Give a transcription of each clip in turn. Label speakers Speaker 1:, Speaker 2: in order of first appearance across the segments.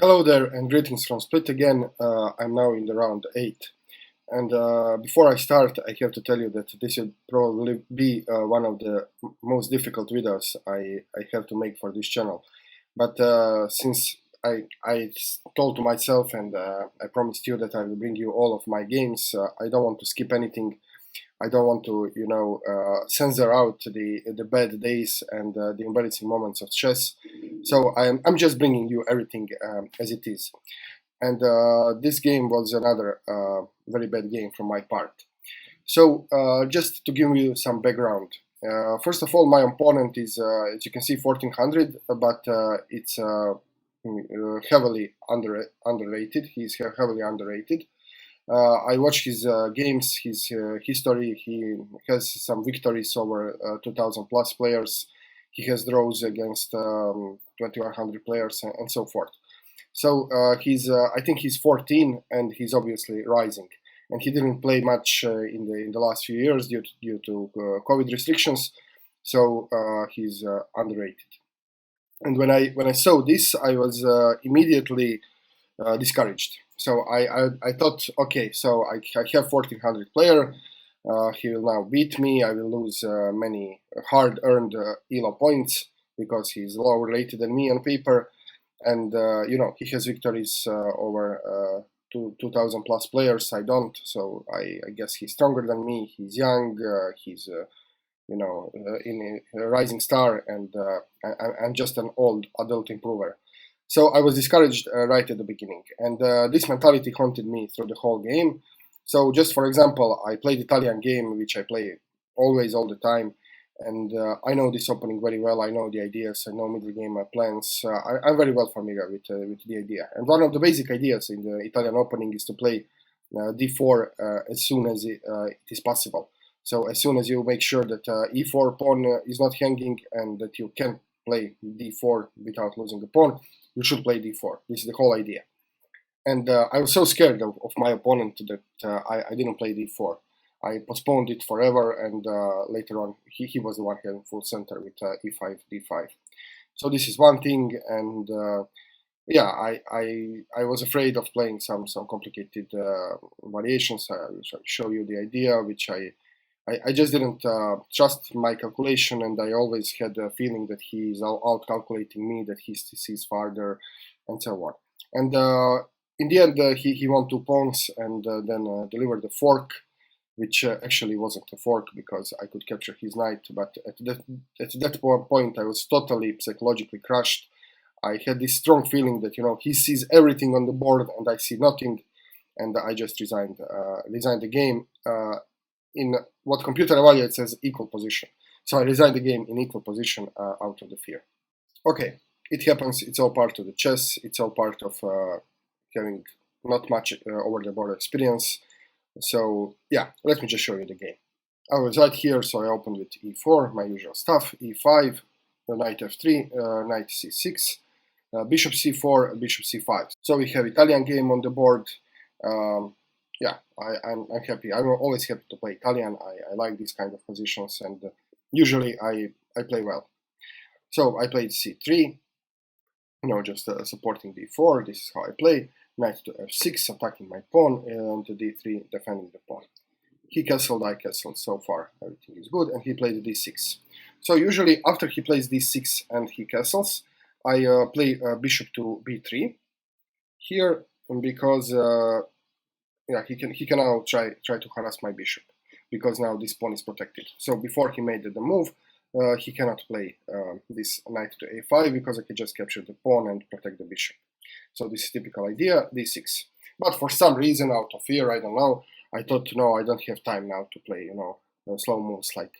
Speaker 1: Hello there and greetings from Split again. I'm now in the round 8. And before I start, I have to tell you that this will probably be one of the most difficult videos I have to make for this channel. But since I told to myself and I promised you that I will bring you all of my games, I don't want to skip anything. I don't want to, censor out the bad days and the embarrassing moments of chess. So I'm just bringing you everything as it is. And this game was another very bad game from my part. So just to give you some background. First of all, my opponent is, as you can see, 1400, but it's heavily underrated. He's heavily underrated. I watch his games, his history. He has some victories over 2000 plus players. He has draws against 2100 players and so forth. So I think he's 14 and he's obviously rising. And he didn't play much in the last few years due to COVID restrictions. So he's underrated. And when I saw this, I was immediately discouraged. So I thought, okay, so I have 1400 player. He will now beat me. I will lose many hard-earned ELO points because he's lower rated than me on paper, and he has victories over 2000 plus players. I don't, so I guess he's stronger than me. He's young. He's in a rising star, and I'm just an old adult improver. So I was discouraged right at the beginning, and this mentality haunted me through the whole game. So just for example, I played Italian game, which I play always, all the time, and I know this opening very well. I know the ideas, I know middle game plans. I'm very well familiar with the idea. And one of the basic ideas in the Italian opening is to play d4 as soon as it is possible. So as soon as you make sure that e4 pawn is not hanging and that you can play d4 without losing the pawn, you should play d4. This is the whole idea. And I was so scared of my opponent that I didn't play d4. I postponed it forever, and later on he was the one having full center with e5, d5. So this is one thing, and I was afraid of playing some complicated variations. I will show you the idea, which I just didn't trust my calculation, and I always had a feeling that he's out calculating me, that he sees farther, and so on. And in the end, he won 2 pawns and then delivered a fork, which actually wasn't a fork because I could capture his knight. But at that point, I was totally psychologically crushed. I had this strong feeling that he sees everything on the board and I see nothing, and I just resigned the game. In what computer evaluates as equal position. So I resigned the game in equal position out of the fear. Okay, it happens. It's all part of the chess. It's all part of having not much over the board experience. So yeah, let me just show you the game. I was right here, so I opened with e4, my usual stuff, e5, knight f3, knight c6, bishop c4, bishop c5. So we have Italian game on the board. Yeah, I'm happy. I'm always happy to play Italian. I like these kind of positions, and usually I play well. So I played c3, just supporting d4. This is how I play. Knight to f6, attacking my pawn, and d3, defending the pawn. He castled, I castled. So far, everything is good, and he played d6. So usually after he plays d6 and he castles, I play bishop to b3 here, because he can now try to harass my bishop, because now this pawn is protected. So before he made the move, he cannot play this knight to a5 because I can just capture the pawn and protect the bishop. So this is typical idea, d6. But for some reason, out of fear, I don't know, I thought, no, I don't have time now to play, slow moves like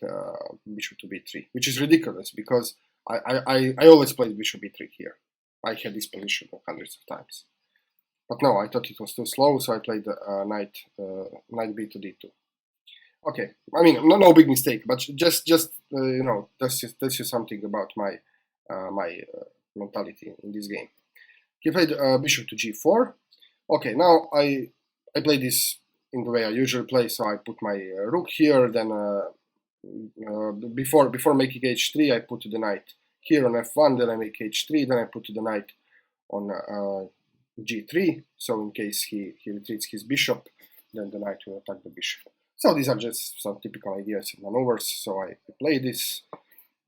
Speaker 1: bishop to b3, which is ridiculous because I always played bishop b3 here. I had this position hundreds of times. But no, I thought it was too slow, so I played knight b to d2. Okay, I mean, no big mistake, but just that's just something about my mentality in this game. He played bishop to g4. Okay, now I play this in the way I usually play, so I put my rook here. Then before making h3, I put the knight here on f1. Then I make h3. Then I put the knight on g3. So in case he retreats his bishop, then the knight will attack the bishop. So these are just some typical ideas and maneuvers. So I play this.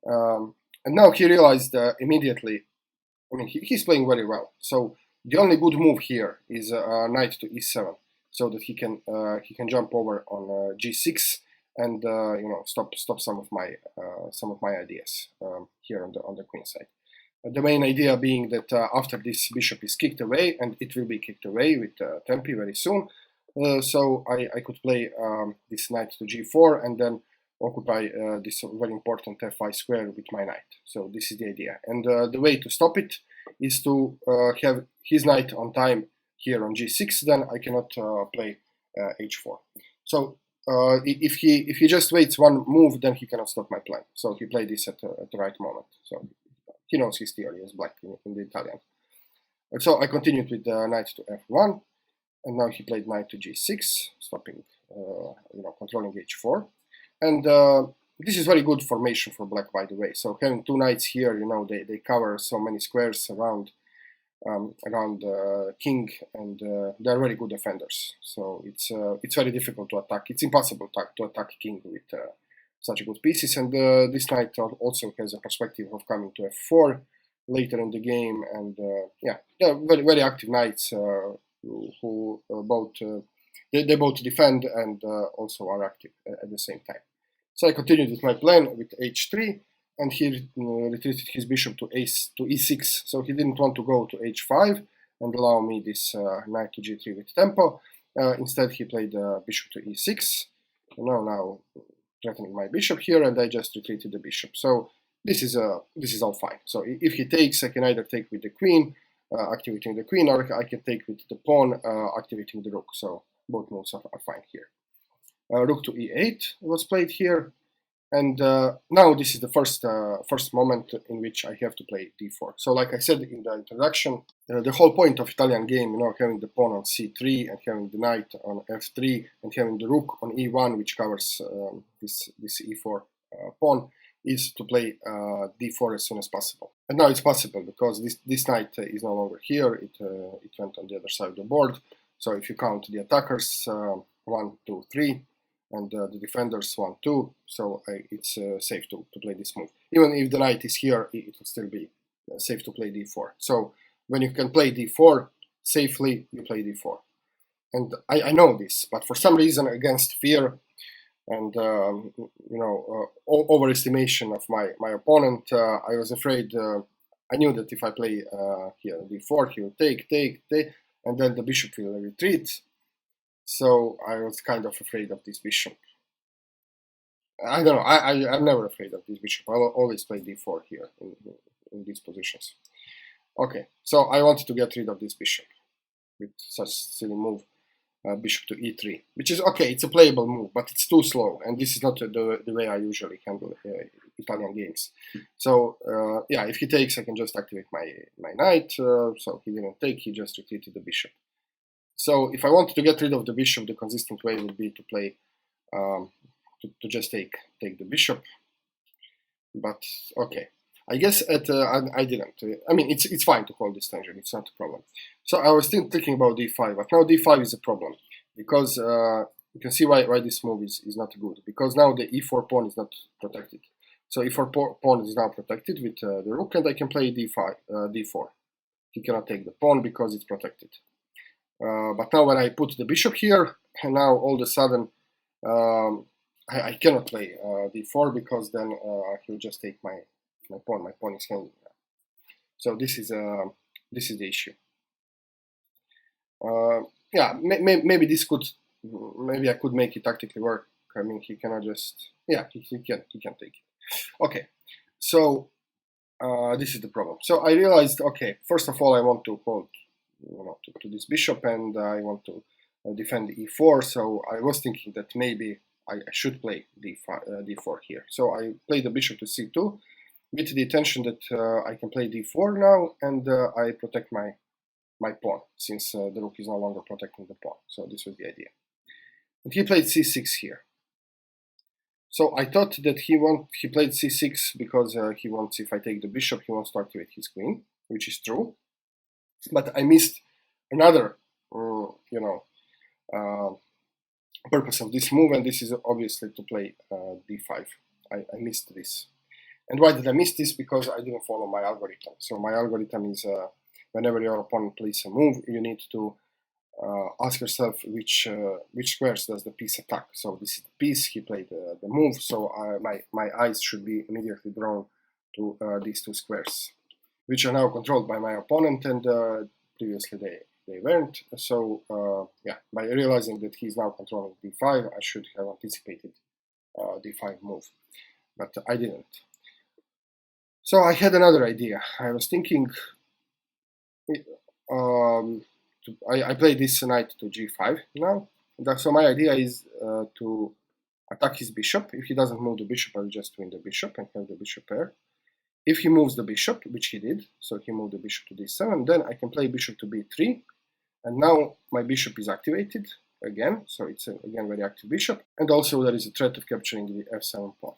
Speaker 1: And now he realized immediately, I mean, he's playing very well. So the only good move here is knight to e7, so that he can jump over on g6 and stop some of my ideas here on the queen side. The main idea being that after this bishop is kicked away, and it will be kicked away with tempi very soon, so I could play this knight to g4 and then occupy this very important f5 square with my knight. So this is the idea. And the way to stop it is to have his knight on time here on g6, then I cannot play h4. So if he just waits one move, then he cannot stop my plan. So he played this at the right moment. So he knows his theory as black in the Italian. And so I continued with the knight to f1, and now he played knight to g6, stopping, controlling h4. And this is very good formation for black, by the way. So having two knights here, they cover so many squares around king, and they're very good defenders. So it's very difficult to attack. It's impossible to attack king with such good pieces. And this knight also has a perspective of coming to f4 later in the game. And they're very, very active knights who both they both defend and also are active at the same time. So I continued with my plan with h3, and he retreated his bishop to e6. So he didn't want to go to h5 and allow me this knight to g3 with tempo. Instead, he played bishop to e6. Now threatening my bishop here, and I just retreated the bishop. So this is all fine. So if he takes, I can either take with the queen, activating the queen, or I can take with the pawn, activating the rook. So both moves are fine here. Rook to e8 was played here, and now this is the first moment in which I have to play d4. So like I said in the introduction, the whole point of Italian game, having the pawn on c3 and having the knight on f3 and having the rook on e1, which covers this e4 pawn, is to play d4 as soon as possible. And now it's possible because this knight is no longer here. It went on the other side of the board. So if you count the attackers, 1, 2, 3, and the defenders 1, 2, so it's safe to play this move. Even if the knight is here, it will still be safe to play d4. So when you can play d4 safely, you play d4. And I know this, but for some reason, against fear and overestimation of my opponent, I was afraid. I knew that if I play here d4, he will take, and then the bishop will retreat. So I was kind of afraid of this bishop. I don't know. I'm never afraid of this bishop. I'll always play d4 here in these positions. Okay, so I wanted to get rid of this bishop with such silly move, bishop to e3, which is okay. It's a playable move, but it's too slow, and this is not the way I usually handle Italian games. So if he takes, I can just activate my knight. So he didn't take. He just retreated the bishop. So if I wanted to get rid of the bishop, the consistent way would be to play, to just take the bishop. But okay, I guess I didn't. I mean, it's fine to call this tangent. It's not a problem. So I was still thinking about d5, but now d5 is a problem because you can see why this move is not good. Because now the e4 pawn is not protected. So e4 pawn is now protected with the rook, and I can play d4. He cannot take the pawn because it's protected. But now when I put the bishop here, and now all of a sudden I cannot play d4 because then he'll just take my pawn. My pawn is hanging. So this is the issue. Maybe maybe I could make it tactically work. I mean, he cannot just he can take it. Okay, so this is the problem. So I realized, okay, first of all, I want to hold to this bishop, and I want to defend e4. So I was thinking that maybe I should play d4 here. So I played the bishop to c2 with the intention that I can play d4 now, and I protect my pawn, since the rook is no longer protecting the pawn. So this was the idea. And he played c6 here. So I thought that he played c6 because he wants, if I take the bishop, he wants to activate his queen, which is true. But I missed another purpose of this move, and this is obviously to play d5. I missed this. And why did I miss this? Because I didn't follow my algorithm. So my algorithm is whenever your opponent plays a move, you need to ask yourself which squares does the piece attack. So this is the piece, he played the move, so my eyes should be immediately drawn to these two squares, which are now controlled by my opponent, and previously they weren't. So yeah, by realizing that he's now controlling d5, I should have anticipated d5 move, but I didn't. So I had another idea. I was thinking, I played this knight to g5 now. So my idea is to attack his bishop. If he doesn't move the bishop, I'll just win the bishop and have the bishop pair. If he moves the bishop, which he did, so he moved the bishop to d7, then I can play bishop to b3, and now my bishop is activated again, so it's again very active bishop, and also there is a threat of capturing the f7 pawn.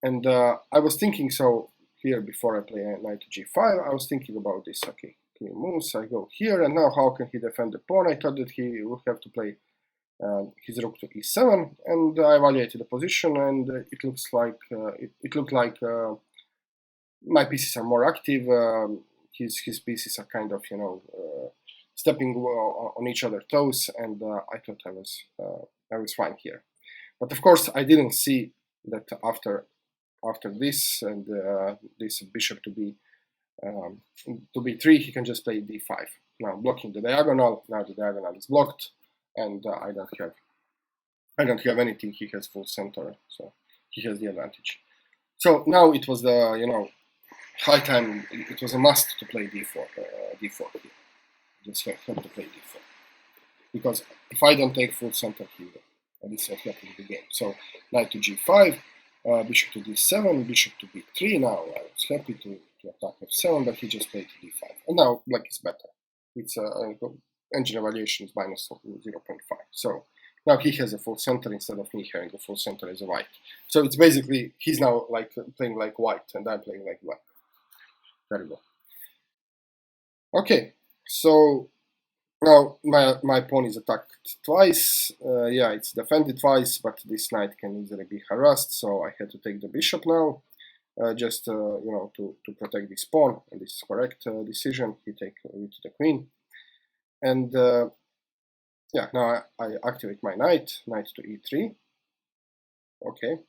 Speaker 1: And I was thinking, so here before I play knight to g5, I was thinking about this. Okay, he moves, I go here, and now how can he defend the pawn? I thought that he would have to play his rook to e7, and I evaluated the position, and it looks like it looked like my pieces are more active. His pieces are kind of stepping on each other's toes, and I thought I was fine here. But of course, I didn't see that after this and this bishop to b3, he can just play d5. Now blocking the diagonal. Now the diagonal is blocked, and I don't have anything. He has full center, so he has the advantage. So now it was the high time. It was a must to play d4. D4 here. Just have to play d4 because if I don't take full center here, this is what happened in the game. So knight to g5. Bishop to d7, bishop to b3. Now I was happy to attack f7, but he just played to d5. And now black is better. It's engine evaluation is minus 0.5. So now he has a full center instead of me having a full center as a white. So it's basically, he's now like playing like white, and I'm playing like black. There we go. Okay, so now my pawn is attacked twice. Yeah, it's defended twice, but this knight can easily be harassed, so I had to take the bishop now, just to protect this pawn, and this is correct decision. He take with the queen, and yeah, now I activate my knight to e3. Okay,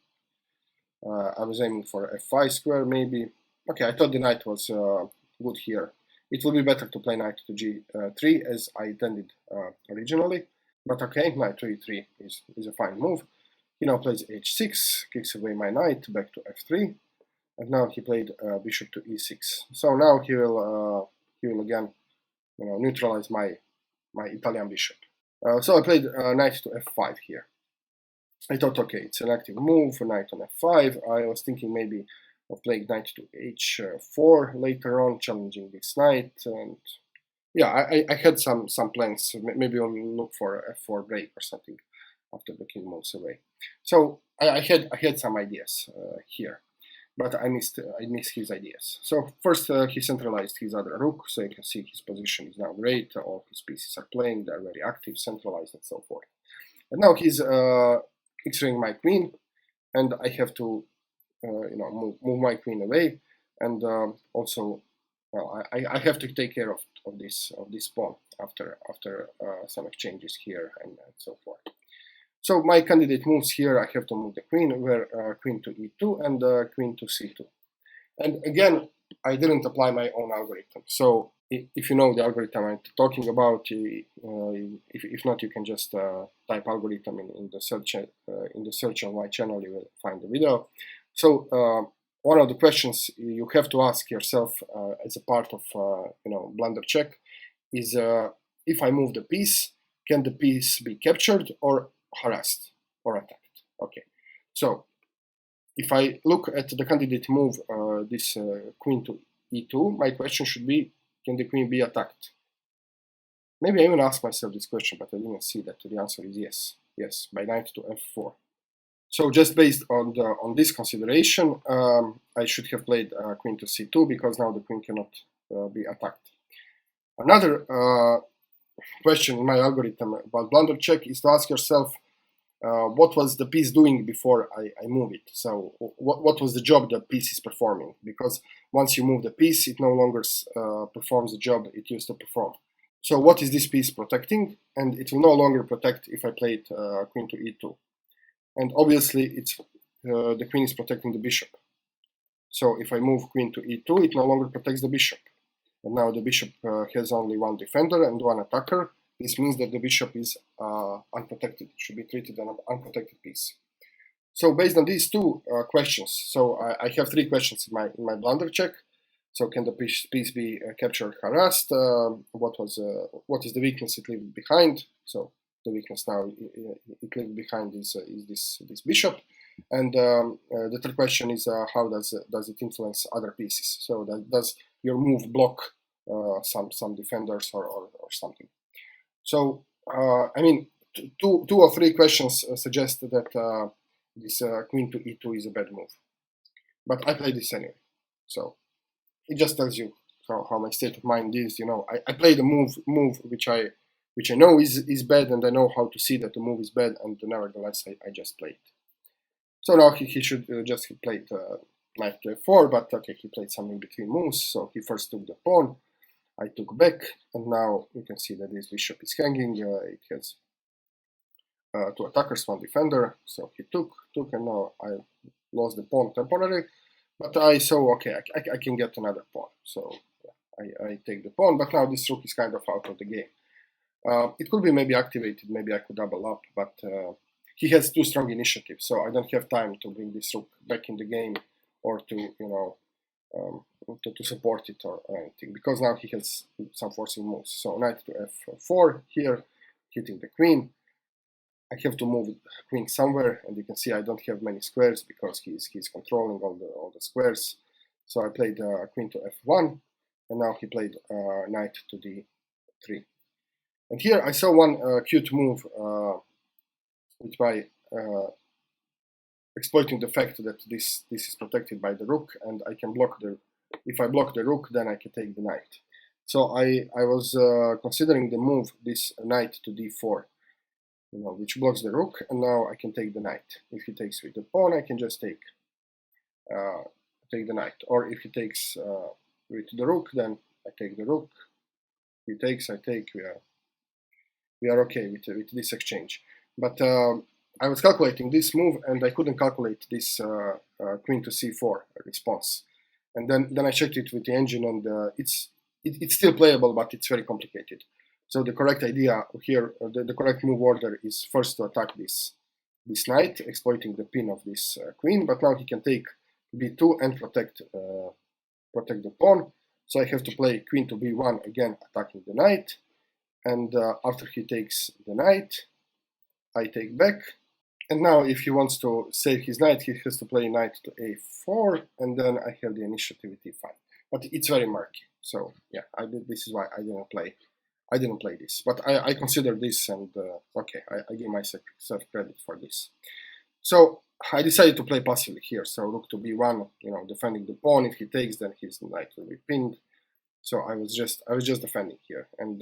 Speaker 1: I was aiming for f5 square maybe. Okay, I thought the knight was good here. It would be better to play knight to g3 as I intended originally, but okay, knight to e3 is a fine move. He now plays h6, kicks away my knight back to f3, and now he played bishop to e6. So now he will again neutralize my Italian bishop. So I played knight to f5 here. I thought, okay, it's an active move, knight on f5. I was thinking maybe of playing knight to h4 later on, challenging this knight, and yeah, I had some plans. Maybe I'll look for a f4 break or something after the king moves away. So I had some ideas here, but I missed his ideas. So first he centralized his other rook, so you can see his position is now great. All his pieces are playing; they're very active, centralized, and so forth. And now he's X-raying my queen, and I have to move my queen away, and also, well, I have to take care of this pawn after some exchanges here and so forth. So my candidate moves here. I have to move the queen, where queen to e2 and queen to c2. And again, I didn't apply my own algorithm. So if you know the algorithm I'm talking about, if not, you can just type algorithm in the search on my channel. You will find the video. So one of the questions you have to ask yourself as a part of blunder check is if I move the piece, can the piece be captured or harassed or attacked? Okay, so if I look at the candidate move, this queen to e2, my question should be, can the queen be attacked? Maybe I even asked myself this question, but I didn't see that the answer is yes. Yes, by knight to f4. So just based on this consideration, I should have played queen to c2 because now the queen cannot be attacked. Another question in my algorithm about blunder check is to ask yourself, what was the piece doing before I move it? So what was the job the piece is performing? Because once you move the piece, it no longer performs the job it used to perform. So what is this piece protecting? And it will no longer protect if I played queen to e2. And obviously, it's the queen is protecting the bishop. So if I move queen to e2, it no longer protects the bishop. And now the bishop has only one defender and one attacker. This means that the bishop is unprotected. It should be treated as an unprotected piece. So based on these two questions, so I have three questions in my blunder check. So can the piece be captured, harassed? What is the weakness it leaves behind? So the weakness now it leaves behind is this bishop. And the third question is how does it influence other pieces? So does your move block some defenders or something? So I mean, two or three questions suggest that this queen to e2 is a bad move, but I play this anyway. So it just tells you how my state of mind is. You know, I play the move which I know is bad, and I know how to see that the move is bad, and nevertheless I just play it. So now he should just play knight to f4, but okay, he played something between moves. So he first took the pawn, I took back, and now you can see that this bishop is hanging. It has two attackers, one defender. So he took, and now I lost the pawn temporarily. But I saw, okay, I can get another pawn. So I take the pawn, but now this rook is kind of out of the game. It could be maybe activated, maybe I could double up, but he has too strong initiative, so I don't have time to bring this rook back in the game or to, you know, to support it or anything, because now he has some forcing moves. So knight to f4 here, hitting the queen. I have to move the queen somewhere, and you can see I don't have many squares because he's controlling all the squares. So I played queen to f1, and now he played knight to d3. And here I saw one cute move which by exploiting the fact that this is protected by the rook, and I can block if I block the rook, then I can take the knight. So I was considering the move, this knight to d4, you know, which blocks the rook, and now I can take the knight. If he takes with the pawn, I can just take the knight, or if he takes with the rook, then I take the rook. If he takes, I take. We are okay with this exchange. But I was calculating this move, and I couldn't calculate this queen to c4 response. And then I checked it with the engine, and it's still playable, but it's very complicated. So the correct idea here, the correct move order is first to attack this knight, exploiting the pin of this queen. But now he can take b2 and protect the pawn. So I have to play queen to b1 again, attacking the knight. And after he takes the knight, I take back. And now if he wants to save his knight, he has to play knight to a4, and then I have the initiative with e5. But it's very murky. So yeah, this is why I didn't play this. But I consider this, and okay, I give myself credit for this. So I decided to play passively here. So rook to b1, you know, defending the pawn. If he takes, then his knight will be pinned. So I was just defending here, and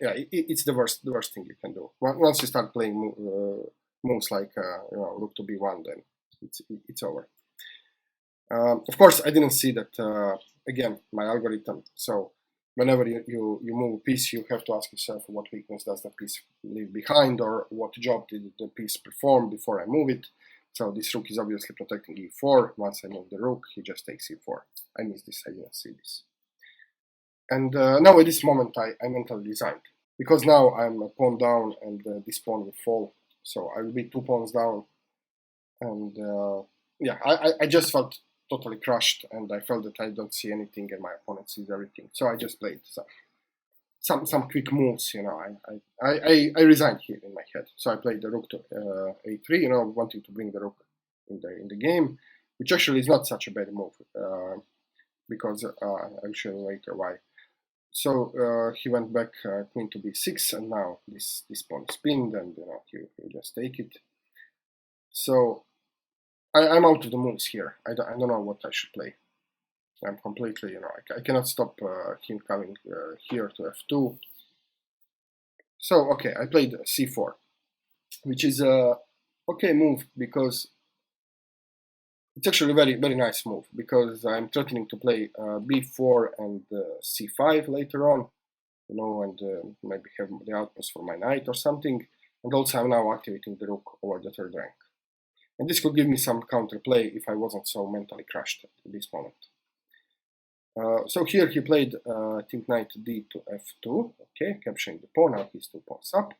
Speaker 1: yeah, it's the worst thing you can do. Once you start playing moves like you know, rook to b1, then it's over. Of course, I didn't see that again, my algorithm. So whenever you move a piece, you have to ask yourself what weakness does the piece leave behind, or what job did the piece perform before I move it. So this rook is obviously protecting e4. Once I move the rook, he just takes e4. I missed this. I didn't see this. And now at this moment I mentally resigned, because now I'm a pawn down, and this pawn will fall. So I will be 2 pawns down, and yeah, I just felt totally crushed, and I felt that I don't see anything and my opponent sees everything. So I just played some quick moves, you know. I resigned here in my head. So I played the rook to a3, you know, wanting to bring the rook in the game, which actually is not such a bad move, because I'll show you later why. So he went back queen to b6, and now this pawn is pinned, and you know, he just take it. So I'm out of the moves here. I don't know what I should play. I'm completely, you know, I cannot stop him coming here to f2. So okay, I played c4, which is a okay move because it's actually a very nice move because I'm threatening to play b4 and c5 later on, and maybe have the outpost for my knight or something. And also I'm now activating the rook over the third rank. And this could give me some counterplay if I wasn't so mentally crushed at this moment. So here he played, I think, knight d to f2, okay, capturing the pawn. Now he's 2 pawns up,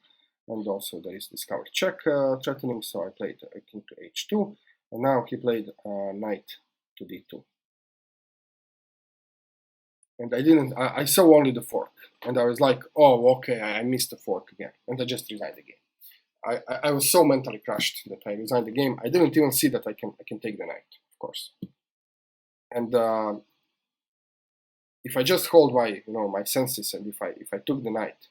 Speaker 1: and also there is this cover check threatening, so I played king to h2, and now he played knight to d2. And I saw only the fork, and I was like, oh, okay, I missed the fork again, and I just resigned the game. I was so mentally crushed that I resigned the game. I didn't even see that I can take the knight, of course. And if I just hold my senses, and if I took the knight,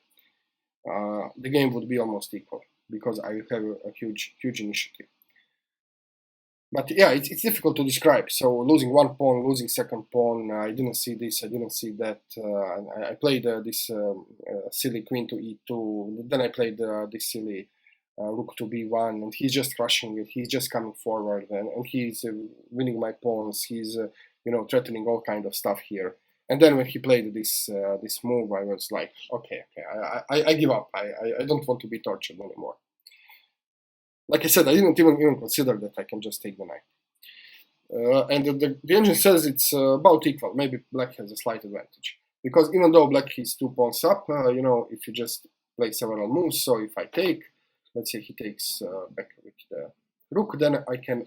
Speaker 1: the game would be almost equal because I would have a huge initiative. But yeah, it's difficult to describe. So losing one pawn, losing second pawn, I didn't see this, I didn't see that. I played this silly queen to e2. Then I played this silly rook to b1, and he's just crushing it. He's just coming forward, and he's winning my pawns. He's threatening all kind of stuff here. And then when he played this move, I was like, okay, I give up. I don't want to be tortured anymore. Like I said, I didn't even consider that I can just take the knight. And the engine says it's about equal. Maybe black has a slight advantage. Because even though black is 2 pawns up, if you just play several moves, so if I take, let's say he takes back with the rook, then I can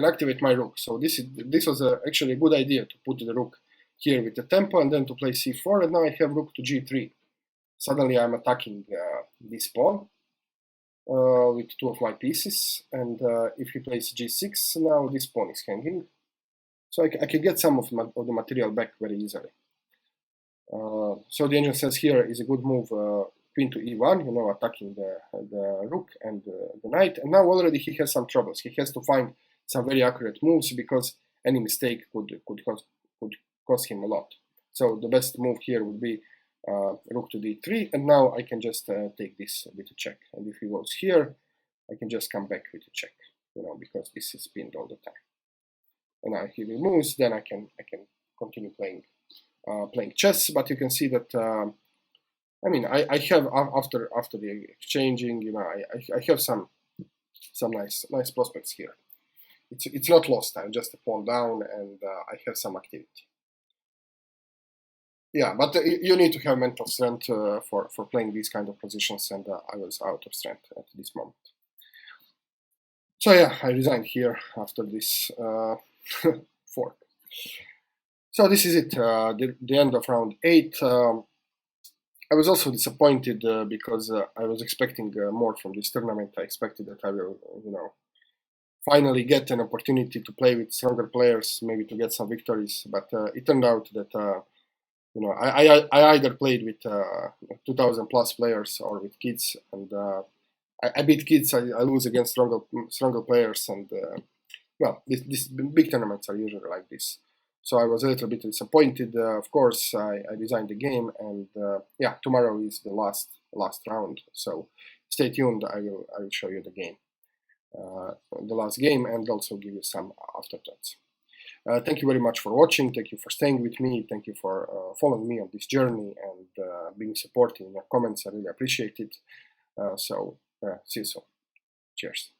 Speaker 1: activate my rook. So this was actually a good idea to put the rook here with the tempo and then to play c4, and now I have rook to g3. Suddenly I'm attacking this pawn with 2 of my pieces, and if he plays g6, now this pawn is hanging. So I can get some of the material back very easily. So the engine says here is a good move, queen to e1, attacking the rook and the knight, and now already he has some troubles. He has to find some very accurate moves because any mistake could cost him a lot. So the best move here would be rook to d3, and now I can just take this with a check. And if he goes here, I can just come back with a check, because this is pinned all the time. And now if he removes, then I can continue playing chess. But you can see that I have after the exchanging, I have some nice prospects here. It's not lost. I'm just a pawn down, and I have some activity. Yeah, but you need to have mental strength for playing these kind of positions, and I was out of strength at this moment. So yeah, I resigned here after this fork. So this is it, the end of round 8. I was also disappointed because I was expecting more from this tournament. I expected that I will, finally get an opportunity to play with stronger players, maybe to get some victories. But it turned out that I either played with 2,000 plus players or with kids, and I beat kids. I lose against stronger players, and these big tournaments are usually like this. So I was a little bit disappointed. Of course, I resigned the game, and yeah, tomorrow is the last round. So stay tuned. I will show you the game, the last game, and also give you some afterthoughts. Thank you very much for watching. Thank you for staying with me. Thank you for following me on this journey and being supportive in your comments. I really appreciate it. So see you soon. Cheers.